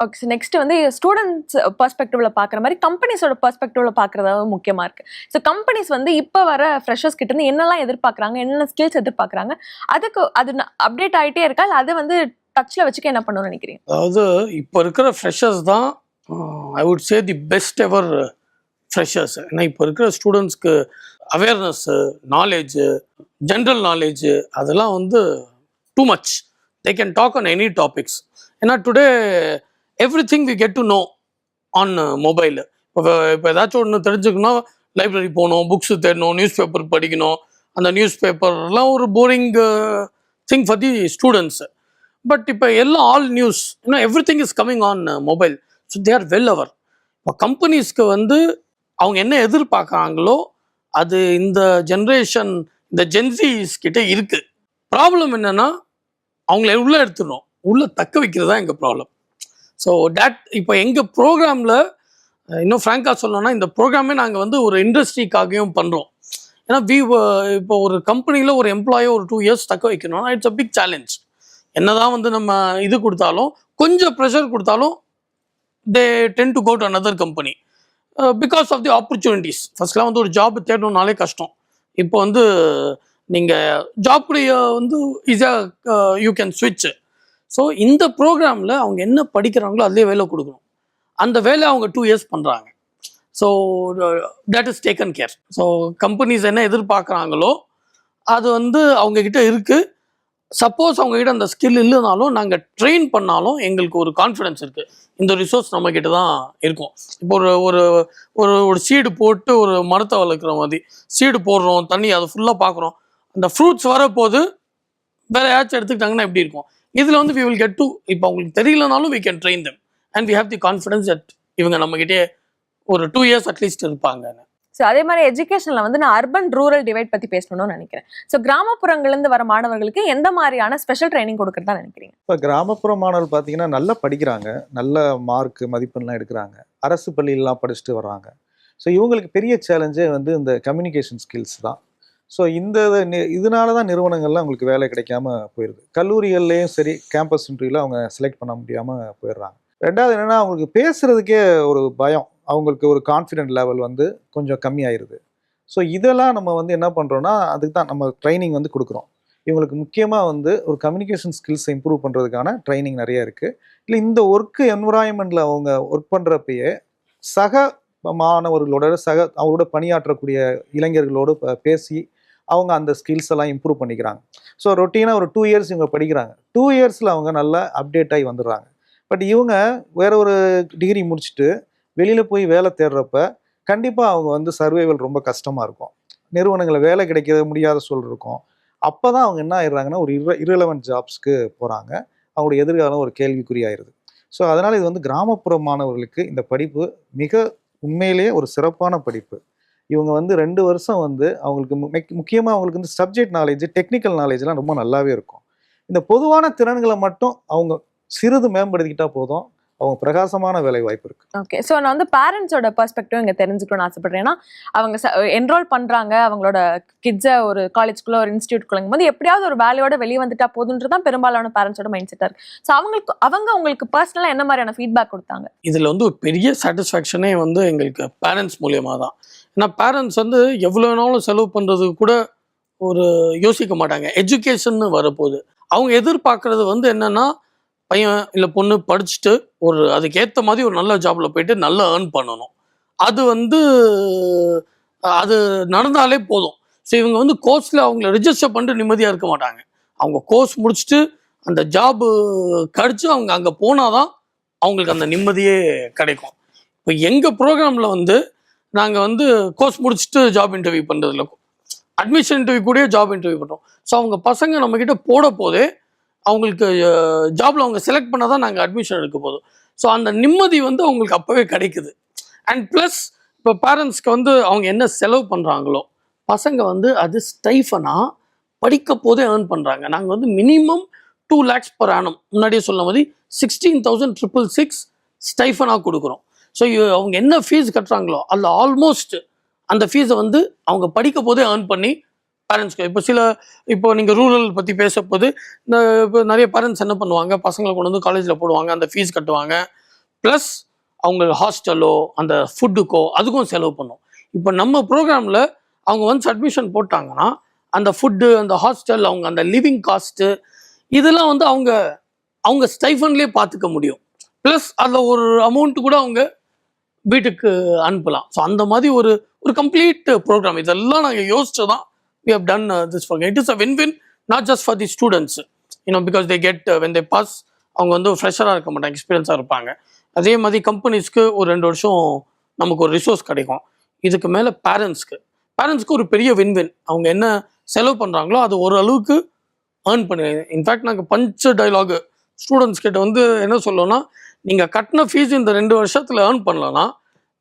ஓகே சார், நெக்ஸ்ட் வந்து ஸ்டூடெண்ட்ஸ் பெர்ஸ்பெக்டிவ்ல பார்க்குற மாதிரி கம்பெனிஸோட பெர்ஸ்பெக்டிவ்ல பார்க்குறது முக்கியமா இருக்கு. ஸோ கம்பெனிஸ் வந்து இப்போ வர ஃப்ரெஷர்ஸ் கிட்ட இருந்து என்னெல்லாம் எதிர்பார்க்குறாங்க, என்னென்ன ஸ்கில்ஸ் எதிர்பார்க்குறாங்க, அதுக்கு அது அப்டேட் ஆகிட்டே இருக்கா, இல்லை அதை வந்து டச்சில் வச்சுக்க என்ன பண்ணணும்னு நினைக்கிறீங்க? அதாவது இப்போ இருக்கிற ஃப்ரெஷர்ஸ் தான் I would say the best ever freshers. ஏன்னா இப்போ இருக்கிற ஸ்டூடெண்ட்ஸ்க்கு அவேர்னஸ்ஸு, நாலேஜு, ஜென்ரல் நாலேஜு அதெல்லாம் வந்து too much. They can talk on any topics. ஏன்னா today everything we get to know on mobile. இப்போ ஏதாச்சும் ஒன்று தெரிஞ்சுக்கணும், லைப்ரரி போகணும், புக்ஸு தேடணும், நியூஸ் பேப்பர் படிக்கணும். அந்த நியூஸ் பேப்பர்லாம் ஒரு boring thing for the students. But இப்போ எல்லாம் ஆல் நியூஸ், ஏன்னா everything is coming on mobile. So they are well aware. இப்போ கம்பெனிஸ்க்கு வந்து அவங்க என்ன எதிர்பார்க்குறாங்களோ அது இந்த ஜென்ரேஷன், இந்த ஜென்சிஸ் கிட்டே இருக்குது. ப்ராப்ளம் என்னென்னா அவங்கள உள்ளே எடுத்துடணும், உள்ளே தக்க வைக்கிறது தான் எங்கள் ப்ராப்ளம். ஸோ டேட் இப்போ எங்கள் ப்ரோக்ராமில் இன்னும் ஃப்ராங்காக சொல்லணும்னா இந்த ப்ரோக்ராமே நாங்கள் வந்து ஒரு இண்டஸ்ட்ரிக்காகவும் பண்ணுறோம். ஏன்னா இப்போ ஒரு கம்பெனியில் ஒரு எம்ப்ளாயோ ஒரு 2 இயர்ஸ் தக்க வைக்கணும்னா இட்ஸ் அ பிக் சேலஞ்ச். என்ன தான் வந்து நம்ம இது கொடுத்தாலும், கொஞ்சம் ப்ரெஷர் கொடுத்தாலும் they tend to go to another company because of the opportunities. ஃபர்ஸ்ட்லாம் வந்து ஒரு ஜாப் தேடணும்னாலே கஷ்டம். இப்போ வந்து நீங்கள் ஜாப் வந்து ஈஸியாக யூ கேன் ஸ்விட்ச். ஸோ இந்த ப்ரோக்ராமில் அவங்க என்ன படிக்கிறாங்களோ அதிலே வேலை கொடுக்கணும். அந்த வேலையை அவங்க 2 இயர்ஸ் பண்ணுறாங்க. So that is taken care. So companies என்ன எதிர்பார்க்குறாங்களோ அது வந்து அவங்கக்கிட்ட இருக்குது. சப்போஸ் அவங்ககிட்ட அந்த ஸ்கில் இல்லைனாலும் நாங்கள் ட்ரெயின் பண்ணாலும் எங்களுக்கு ஒரு கான்ஃபிடென்ஸ் இருக்குது, இந்த ரிசோர்ஸ் நம்மக்கிட்ட தான் இருக்கும். இப்போ ஒரு ஒரு ஒரு சீடு போட்டு ஒரு மரத்தை வளர்க்குற மாதிரி சீடு போடுறோம், தண்ணி அதை ஃபுல்லாக பார்க்குறோம், அந்த ஃப்ரூட்ஸ் வரப்போது வேறு யாச்சும் எடுத்துக்கிட்டாங்கன்னா எப்படி இருக்கும். இதில் வந்து வி வில் கெட் டு, இப்போ அவங்களுக்கு தெரியலனாலும் we can train them and we have the confidence that இவங்க நம்மக்கிட்டே ஒரு 2 இயர்ஸ் அட்லீஸ்ட் இருப்பாங்க. ஸோ அதே மாதிரி எஜுகேஷனில் வந்து நான் அர்பன் ரூரல் டிவைட் பற்றி பேசணும்னு நினைக்கிறேன். ஸோ கிராமப்புறங்கள்லேருந்து வர மாணவர்களுக்கு எந்த மாதிரியான ஸ்பெஷல் ட்ரைனிங் கொடுக்குறதா நினைக்கிறீங்க? இப்போ கிராமப்புற மாணவர்கள் பார்த்தீங்கன்னா நல்லா படிக்கிறாங்க, நல்ல மார்க் மதிப்பெண்லாம் எடுக்கிறாங்க, அரசு பள்ளியிலாம் படிச்சுட்டு வர்றாங்க. ஸோ இவங்களுக்கு பெரிய சேலஞ்சே வந்து இந்த கம்யூனிகேஷன் ஸ்கில்ஸ் தான். ஸோ இதனால தான் நிறுவனங்கள்லாம் அவங்களுக்கு வேலை கிடைக்காம போயிடுது. கல்லூரிகள்லேயும் சரி, கேம்பஸ் இன்டர்வியூவில் அவங்க செலக்ட் பண்ண முடியாமல் போயிடுறாங்க. ரெண்டாவது என்னென்னா அவங்களுக்கு பேசுகிறதுக்கே ஒரு பயம், அவங்களுக்கு ஒரு கான்ஃபிடென்ட் லெவல் வந்து கொஞ்சம் கம்மியாயிருது. ஸோ இதெல்லாம் நம்ம வந்து என்ன பண்ணுறோன்னா அதுக்கு தான் நம்ம ட்ரைனிங் வந்து கொடுக்குறோம். இவங்களுக்கு முக்கியமாக வந்து ஒரு கம்யூனிகேஷன் ஸ்கில்ஸை இம்ப்ரூவ் பண்ணுறதுக்கான ட்ரைனிங் நிறையா இருக்குது. இல்லை இந்த ஒர்க்கு என்விரான்மெண்ட்டில் அவங்க ஒர்க் பண்ணுறப்பயே சக மாணவர்களோட அவங்களோட பணியாற்றக்கூடிய இளைஞர்களோடு பேசி அவங்க அந்த ஸ்கில்ஸ் எல்லாம் இம்ப்ரூவ் பண்ணிக்கிறாங்க. ஸோ ரொட்டீனாக ஒரு 2 இயர்ஸ் இவங்க படிக்கிறாங்க. 2 இயர்ஸில் அவங்க நல்லா அப்டேட் ஆகி வந்துடுறாங்க. பட் இவங்க வேற ஒரு டிகிரி முடிச்சுட்டு வெளியில் போய் வேலை தேடுறப்ப கண்டிப்பாக அவங்க வந்து சர்வைவல் ரொம்ப கஷ்டமாக இருக்கும். நிறுவனங்களை வேலை கிடைக்க முடியாத சூழல் இருக்கும். அப்போ தான் அவங்க என்ன ஆயிடுறாங்கன்னா ஒரு இரலவெண்ட் ஜாப்ஸ்க்கு போகிறாங்க. அவங்களுடைய எதிர்காலம் ஒரு கேள்விக்குறியாயிருது. ஸோ அதனால் இது வந்து கிராமப்புற மாணவர்களுக்கு இந்த படிப்பு மிக உண்மையிலேயே ஒரு சிறப்பான படிப்பு. இவங்க வந்து 2 வருஷம் வந்து அவங்களுக்கு முக்கியமாக அவங்களுக்கு வந்து சப்ஜெக்ட் நாலேஜ், டெக்னிக்கல் நாலேஜ்லாம் ரொம்ப நல்லாவே இருக்கும். இந்த பொதுவான திறன்களை மட்டும் அவங்க சிறிது மேம்படுத்திக்கிட்டால் போதும், அவங்க பிரகாசமான வேலை வாய்ப்பு இருக்கு. ஓகே, ஸோ நான் வந்து பேரண்ட்ஸோட பெர்ஸ்பெக்டிவ் இங்கே தெரிஞ்சுக்கணும்னு ஆசைப்படுறேன். ஏன்னா அவங்க என்ரோல் பண்றாங்க அவங்களோட கிட்ஸை ஒரு காலேஜ்குள்ள ஒரு இன்ஸ்டியூட்குள்ளங்கும் போது எப்படியாவது ஒரு வேலையோட வெளியே வந்துட்டா போதுன்றதான் பெரும்பாலான பேரண்ட்ஸோட மைண்ட் செட்டா இருக்கு. ஸோ அவங்க உங்களுக்கு பர்சனலா என்ன மாதிரியான ஃபீட்பேக் கொடுத்தாங்க? இதுல வந்து ஒரு பெரிய சாட்டிஸ்ஃபேக்ஷனே வந்து எங்களுக்கு பேரண்ட்ஸ் மூலியமா தான். ஏன்னா பேரண்ட்ஸ் வந்து எவ்வளோ நாளும் செலவு பண்றதுக்கு கூட ஒரு யோசிக்க மாட்டாங்க. எஜுகேஷன் வரப்போகுது, அவங்க எதிர்பார்க்கறது வந்து என்னன்னா, பையன் இல்லை பொண்ணு படிச்சுட்டு ஒரு அதுக்கேற்ற மாதிரி ஒரு நல்ல ஜாப்ல போயிட்டு நல்லா ஏர்ன் பண்ணணும். அது வந்து அது நடந்தாலே போதும். ஸோ இவங்க வந்து கோர்ஸில் அவங்கள ரிஜிஸ்டர் பண்ணிட்டு நிம்மதியாக இருக்க மாட்டாங்க. அவங்க கோர்ஸ் முடிச்சுட்டு அந்த ஜாபு கடிச்சு அவங்க அங்கே போனாதான் அவங்களுக்கு அந்த நிம்மதியே கிடைக்கும். இப்போ எங்கள் ப்ரோக்ராமில் வந்து நாங்கள் வந்து கோர்ஸ் முடிச்சுட்டு ஜாப் இன்டர்வியூ பண்ணுறதில்ல, அட்மிஷன் இன்டர்வியூ கூட ஜாப் இன்டர்வியூ பண்ணுறோம். ஸோ அவங்க பசங்க நம்மக்கிட்ட போட போதே அவங்களுக்கு ஜாப்ல அவங்க செலக்ட் பண்ணாதான் நாங்கள் அட்மிஷன் எடுக்க போதும். ஸோ அந்த நிம்மதி வந்து அவங்களுக்கு அப்போவே கிடைக்குது. அண்ட் ப்ளஸ் இப்போ பேரண்ட்ஸ்க்கு வந்து அவங்க என்ன செலவு பண்ணுறாங்களோ பசங்க வந்து அது ஸ்டைஃபனாக படிக்க போதே ஏர்ன் பண்ணுறாங்க. நாங்கள் வந்து மினிமம் 2 lakhs per annum முன்னாடியே சொன்ன மாதிரி 16,666 ஸ்டைஃபனாக கொடுக்குறோம். ஸோ அவங்க என்ன ஃபீஸ் கட்டுறாங்களோ அதில் ஆல்மோஸ்ட் அந்த ஃபீஸை வந்து அவங்க படிக்க போதே ஏர்ன் பண்ணி பேரண்ட்ஸ்க்கு இப்போ நீங்கள் ரூரல் பற்றி பேசப்போது இப்போ நிறைய பேரண்ட்ஸ் என்ன பண்ணுவாங்க, பசங்களை கொண்டு வந்து காலேஜில் போடுவாங்க, அந்த ஃபீஸ் கட்டுவாங்க, ப்ளஸ் அவங்க ஹாஸ்டலோ அந்த ஃபுட்டுக்கோ அதுக்கும் செலவு பண்ணும். இப்போ நம்ம ப்ரோக்ராமில் அவங்க ஒன்ஸ் அட்மிஷன் போட்டாங்கன்னா அந்த ஃபுட்டு, அந்த ஹாஸ்டல், அவங்க அந்த லிவிங் காஸ்ட்டு இதெல்லாம் வந்து அவங்க ஸ்டைஃபன்லேயே பார்த்துக்க முடியும். ப்ளஸ் அதில் ஒரு அமௌண்ட்டு கூட அவங்க வீட்டுக்கு அனுப்பலாம். ஸோ அந்த மாதிரி ஒரு கம்ப்ளீட் ப்ரோக்ராம் இதெல்லாம் நாங்கள் யோசிச்சு தான் we have done this program. It is a win-win not just for the students, because they get when they pass அவங்க வந்து ஃப்ரெஷராக இருக்க மாட்டாங்க, எக்ஸ்பீரியன்ஸாக இருப்பாங்க. அதே மாதிரி கம்பெனிஸ்க்கு ஒரு 2 வருஷம் நமக்கு ஒரு ரிசோர்ஸ் கிடைக்கும். இதுக்கு மேலே பேரண்ட்ஸ்க்கு ஒரு பெரிய வின்வின். அவங்க என்ன செலவு பண்ணுறாங்களோ அது ஓரளவுக்கு ஏர்ன் பண்ணி. இன்ஃபேக்ட் நாங்கள் பஞ்ச் டைலாகு ஸ்டூடெண்ட்ஸ் கிட்ட வந்து என்ன சொல்லணும்னா, நீங்கள் கட்டின ஃபீஸ் இந்த 2 வருஷத்தில் ஏர்ன் பண்ணலன்னா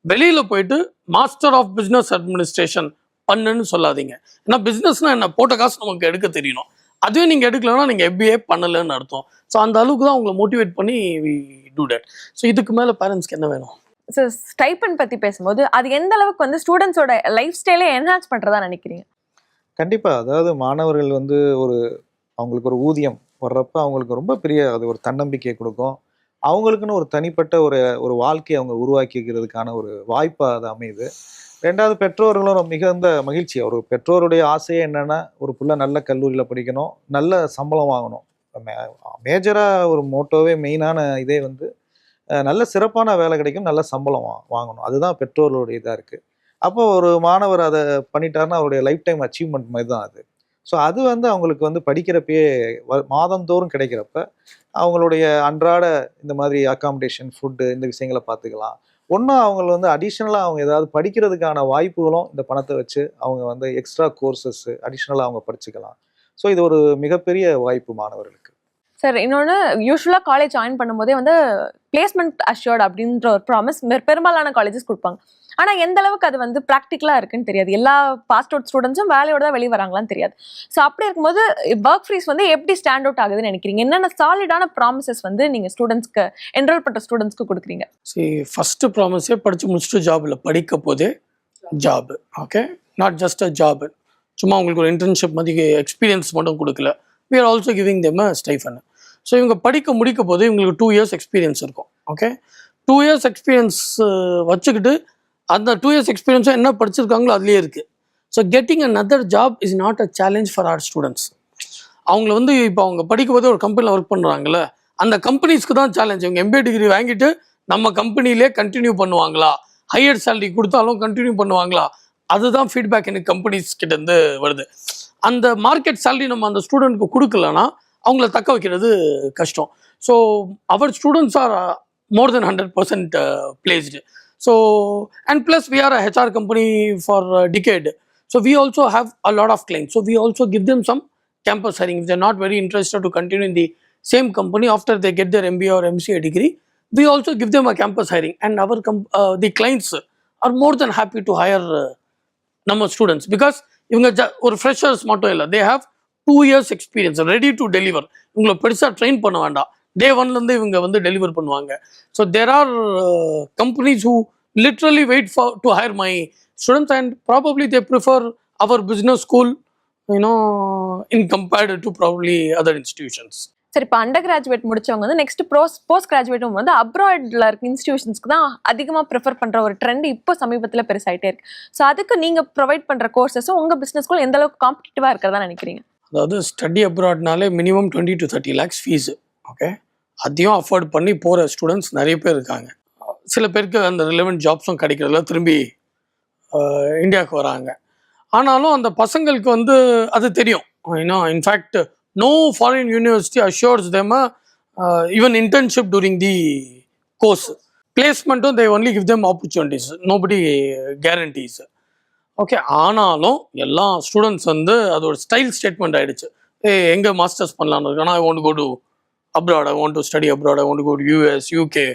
வெளியில் போயிட்டு மாஸ்டர் ஆஃப் பிஸ்னஸ் அட்மினிஸ்ட்ரேஷன் பண்ணுன்னு சொல்லாதீங்க. ஏன்னா பிஸ்னஸ்னால் என்ன, போட்ட காசு நமக்கு எடுக்க தெரியணும். அதுவே நீங்கள் எடுக்கலன்னா நீங்கள் MBA பண்ணலைன்னு அர்த்தம். ஸோ அந்த அளவுக்கு தான் அவங்களை மோட்டிவேட் பண்ணி we do that. ஸோ இதுக்கு மேலே பேரண்ட்ஸ்க்கு என்ன வேணும்? ஸோ ஸ்டைப்பண்ட் பற்றி பேசும்போது அது எந்த அளவுக்கு வந்து ஸ்டூடெண்ட்ஸோட லைஃப் ஸ்டைலே என்ஹான்ஸ் பண்ணுறதா நினைக்கிறீங்க? கண்டிப்பாக. அதாவது மாணவர்கள் வந்து அவங்களுக்கு ஒரு ஊதியம் வர்றப்ப அவங்களுக்கு ரொம்ப பெரிய அது ஒரு தன்னம்பிக்கையை கொடுக்கும். அவங்களுக்குன்னு ஒரு தனிப்பட்ட ஒரு வாழ்க்கையை அவங்க உருவாக்கிக்கிறதுக்கான ஒரு வாய்ப்பாக அது அமையுது. 2வது பெற்றோர்களும் மிகுந்த மகிழ்ச்சி. ஒரு பெற்றோருடைய ஆசையே என்னன்னா, ஒரு பிள்ளை நல்ல கல்லூரியில் படிக்கணும், நல்ல சம்பளம் வாங்கணும். மேஜராக ஒரு மோட்டோவே மெயினான இதே வந்து நல்ல சிறப்பான வேலை கிடைக்கும், நல்ல சம்பளம் வாங்கணும். அதுதான் பெற்றோர்களுடைய இதாக இருக்குது. அப்போ ஒரு மாணவர் அதை பண்ணிட்டாருன்னா அவருடைய லைஃப் டைம் அச்சீவ்மெண்ட் மாதிரி தான் அது. ஸோ அது வந்து அவங்களுக்கு வந்து படிக்கிறப்பயே மாதந்தோறும் கிடைக்கிறப்ப அவங்களுடைய அன்றாட இந்த மாதிரி அக்காமடேஷன், ஃபுட்டு, இந்த விஷயங்களை பார்த்துக்கலாம். ஒன்றும் அவங்க வந்து அடிஷ்னலாக அவங்க ஏதாவது படிக்கிறதுக்கான வாய்ப்புகளும் இந்த பணத்தை வச்சு அவங்க வந்து எக்ஸ்ட்ரா கோர்சஸ் அடிஷ்னலாக அவங்க படிச்சுக்கலாம். ஸோ இது ஒரு மிகப்பெரிய வாய்ப்பு மாணவர்களுக்கு. சார், இன்னொன்று யூஸ்வலாக காலேஜ் ஜாயின் பண்ணும்போதே வந்து பிளேஸ்மெண்ட் அஷ்யூர்ட் அப்படின்ற ஒரு ப்ராமிஸ் பெரும்பாலான காலேஜஸ் கொடுப்பாங்க. ஆனால் எந்த அளவுக்கு அது வந்து ப்ராக்டிக்கலாக இருக்குன்னு தெரியாது. எல்லா பாஸ்ட் அவுட் ஸ்டூடெண்ட்ஸும் வேலையோட தான் வெளியே வராங்களான்னு தெரியாது. ஸோ அப்படி இருக்கும்போது ஒர்க் ஃப்ரீஸ் வந்து எப்படி ஸ்டாண்ட் அவுட் ஆகுதுன்னு நினைக்கிறீங்க? என்னென்ன சாலிடான ப்ராமிசஸ் வந்து நீங்கள் ஸ்டூடெண்ட்ஸ்க்கு, என்ரோல் பண்ணுற ஸ்டூடெண்ட்ஸ்க்கு கொடுக்குறீங்க? ஃபஸ்ட்டு ப்ராமிஸே படித்து முடிச்சுட்டு ஜாபில் படிக்க போதே job. Okay, not just a job. சும்மா உங்களுக்கு ஒரு இன்டர்ன்ஷிப் மாதிரி எக்ஸ்பீரியன்ஸ் மட்டும் கொடுக்கல. we are also giving them a stipend. So இவங்க படிக்க முடிக்க போது இவங்களுக்கு 2 years எக்ஸ்பீரியன்ஸ் இருக்கும். ஓகே, 2 years எக்ஸ்பீரியன்ஸ் வச்சுக்கிட்டு அந்த 2 years எக்ஸ்பீரியன்ஸும் என்ன படிச்சிருக்காங்களோ அதுலேயே இருக்குது. So getting another job is not a challenge for our students. அவங்கள வந்து இப்போ அவங்க படிக்கும் போதே ஒரு கம்பெனியில் ஒர்க் பண்ணுறாங்கல்ல, அந்த கம்பெனிஸ்க்கு தான் சேலஞ்ச். இவங்க MBA டிகிரி வாங்கிட்டு நம்ம கம்பெனிலே கண்டினியூ பண்ணுவாங்களா, ஹையர் சேலரி கொடுத்தாலும் கண்டினியூ பண்ணுவாங்களா, அதுதான் ஃபீட்பேக் எனக்கு கம்பெனிஸ் கிட்டேருந்து வருது. அந்த மார்க்கெட் சேலரி நம்ம அந்த ஸ்டூடெண்ட்க்கு கொடுக்கலன்னா அவங்கள தக்க வைக்கிறது கஷ்டம். So our students are more than 100% placed. So and plus we are a HR company for a decade. So we also have a lot of clients. So we also give them some campus hiring. If they're not very interested to continue in the same company after they get their MBA or MCA degree, we also give them a campus hiring. And the clients are more than happy to hire நம்ம students. Because இவங்க ஒரு freshers மட்டும் இல்லை, they have 2 years experience ready to deliver. இவங்களை பெருசாக train பண்ண வேண்டாம், டே ஒன்லேருந்து இவங்க வந்து டெலிவர் பண்ணுவாங்க. So there are companies who literally wait for to hire my students and probably they prefer our business school in compared to probably other institutions. சரி, இப்போ அண்டர் கிராஜுவேட் முடிச்சவங்க வந்து நெக்ஸ்ட் போஸ்ட் கிராஜுவேட்டும் வந்து அப்ராட்ல இருக்க இன்ஸ்டிடியூஷன்ஸ்க்கு தான் அதிகமாக ப்ரிஃபர் பண்ற ஒரு ட்ரெண்ட் இப்போ சமீபத்தில் பெருசாயிட்டே இருக்கு. ஸோ அதுக்கு நீங்க ப்ரொவைட் பண்ற கோர்சஸும் உங்க பிசினஸ்க்குள்ள எந்த அளவுக்கு காம்படிட்டிவா இருக்கிறதா நினைக்கிறீங்க? அதாவது ஸ்டடி அப்ராட்னாலே minimum 20 to 30 lakhs fees. Okay, அதையும் அஃபோர்ட் பண்ணி போகிற ஸ்டூடெண்ட்ஸ் நிறைய பேர் இருக்காங்க. சில பேருக்கு அந்த ரிலவெண்ட் ஜாப்ஸும் கிடைக்கிறதுல திரும்பி இந்தியாவுக்கு வராங்க. ஆனாலும் அந்த பசங்களுக்கு வந்து அது தெரியும். In fact no foreign university assures them even internship during the course. Placement, they only give them opportunities. Nobody guarantees. Okay, ஆனாலும் எல்லா ஸ்டூடெண்ட்ஸ் வந்து அது ஒரு ஸ்டைல் ஸ்டேட்மெண்ட் ஆயிடுச்சு. எங்கே மாஸ்டர்ஸ் பண்ணலான்னு இருக்கு, ஆனால் I want to go to abroad, I want to study abroad, I want to go to US, UK,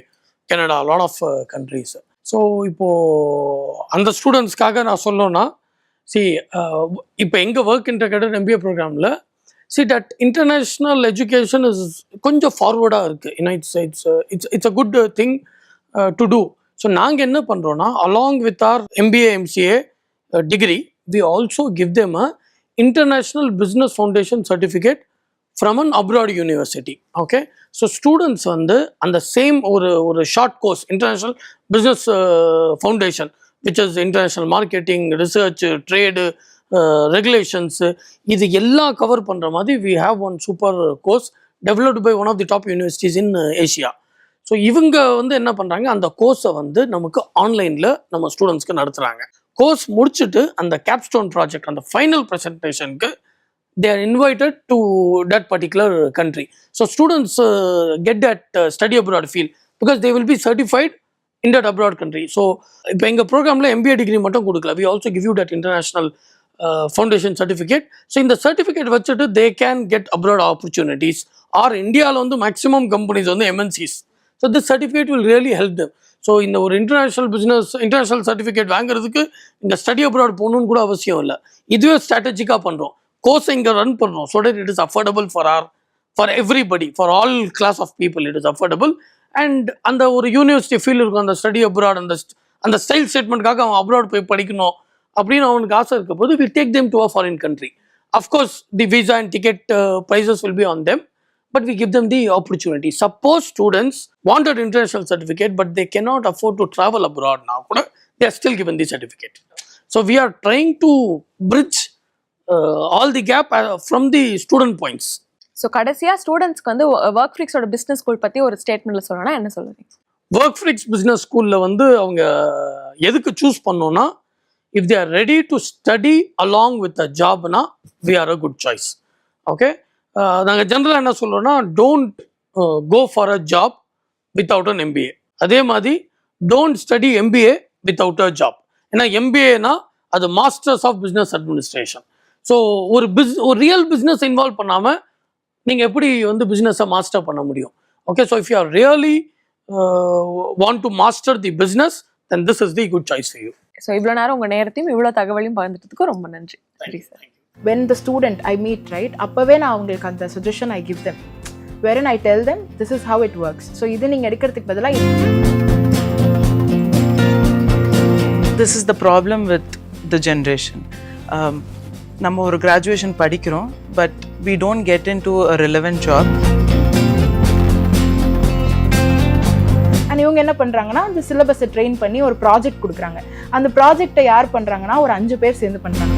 Canada, lot of countries. So இப்போது அந்த ஸ்டூடெண்ட்ஸ்க்காக நான் சொல்லணும்னா, இப்போ எங்கள் ஒர்க் இன்டகிரேட்டட் MBA ப்ரோக்ராமில் that international education is கொஞ்சம் ஃபார்வர்டாக இருக்குது. It's a good thing to do. So நாங்கள் என்ன பண்ணுறோன்னா, along with our MBA MCA degree, we also give them a international business foundation certificate from an abroad university. Okay, so students வந்து அந்த same ஒரு short course international business foundation, which is international marketing, research, trade, regulations, இது எல்லாம் cover பண்ணுற மாதிரி we have one super course developed by one of the top universities in Asia. So இவங்க வந்து என்ன பண்ணுறாங்க, அந்த கோர்ஸை வந்து நமக்கு ஆன்லைனில் நம்ம ஸ்டூடெண்ட்ஸ்க்கு நடத்துகிறாங்க. கோர்ஸ் முடிச்சுட்டு அந்த கேப்ஸ்டோன் ப்ராஜெக்ட், அந்த final ப்ரெசன்டேஷனுக்கு they are invited to that particular country. So students get that study abroad feel because they will be certified in that abroad country. So இப்போ எங்கள் ப்ரோக்ராமில் MBA டிகிரி மட்டும் கொடுக்கல, we also give you that international foundation certificate. So இந்த certificate வச்சுட்டு they can get abroad opportunities. Or இந்தியாவில் வந்து maximum companies வந்து MNCs. So this certificate will really help them. So இந்த ஒரு இன்டர்நேஷ்னல் சர்டிஃபிகேட் வாங்குறதுக்கு இந்த ஸ்டடி அப்ராட் போகணுன்னு கூட அவசியம் இல்லை. இதுவே ஸ்ட்ராட்டஜிக்காக பண்ணுறோம், கோர்ஸை இங்கே ரன் பண்ணுறோம். So that it is affordable for everybody, for all class of people it is affordable. And அந்த ஒரு யூனிவர்சிட்டி ஃபீல் இருக்கும், அந்த ஸ்டடி அப்ராட், அந்த ஸ்டைல் ஸ்டேட்மெண்ட்காக அவன் அப்ராட் போய் படிக்கணும் அப்படின்னு அவனுக்கு ஆசை இருக்க போது we take them to a foreign country. Of course the visa and ticket prices will be on them, but we give them the opportunity. Suppose students wanted international certificate but they cannot afford to travel abroad now, they are still given the certificate. So we are trying to bridge all the gap from the student points. So கடைசியாக ஸ்டூடெண்ட்ஸ்க்கு வந்து work ஃப்ரீக்ஸோட business school பற்றி ஒரு ஸ்டேட்மெண்ட்டில் சொல்லணும்னா என்ன சொல்லுவீங்க? Work freaks business ஸ்கூலில் வந்து அவங்க எதுக்கு சூஸ் பண்ணோன்னா, if they are ready to study along with a job na, we are a good choice. Okay, நாங்கள் ஜென்ரலாக என்ன சொல்கிறோன்னா, don't go for a job without an MBA. அதே மாதிரி don't study MBA without a job. ஏன்னா MBAனா அது masters of business administration. So ஒரு ரியல் பிஸ்னஸ் இன்வால்வ் பண்ணாமல் நீங்கள் எப்படி வந்து பிஸ்னஸை மாஸ்டர் பண்ண முடியும்? Okay, so if you are really want to master the business, then this is the good choice for you. So இவ்வளோ நேரம் உங்கள் நேரத்தையும் இவ்வளோ தகவலையும் பகிர்ந்துட்டதுக்கு ரொம்ப நன்றி. சரி sir. When the student I meet, right, அப்பவே நான் அவங்களுக்கு அந்த suggestion I give them, wherein I tell them this is how it works. So இது நீங்க எடுக்கிறதுக்கு பதிலா this is the problem with the generation. நம்ம ஒரு graduation படிக்கிறோம், but we don't get into a relevant job. And இவங்க என்ன பண்ணுறாங்கன்னா, அந்த சிலபஸை ட்ரெயின் பண்ணி ஒரு ப்ராஜெக்ட் கொடுக்குறாங்க. அந்த ப்ராஜெக்டை யார் பண்ணுறாங்கன்னா, ஒரு 5 பேர் சேர்ந்து பண்ணுறாங்க.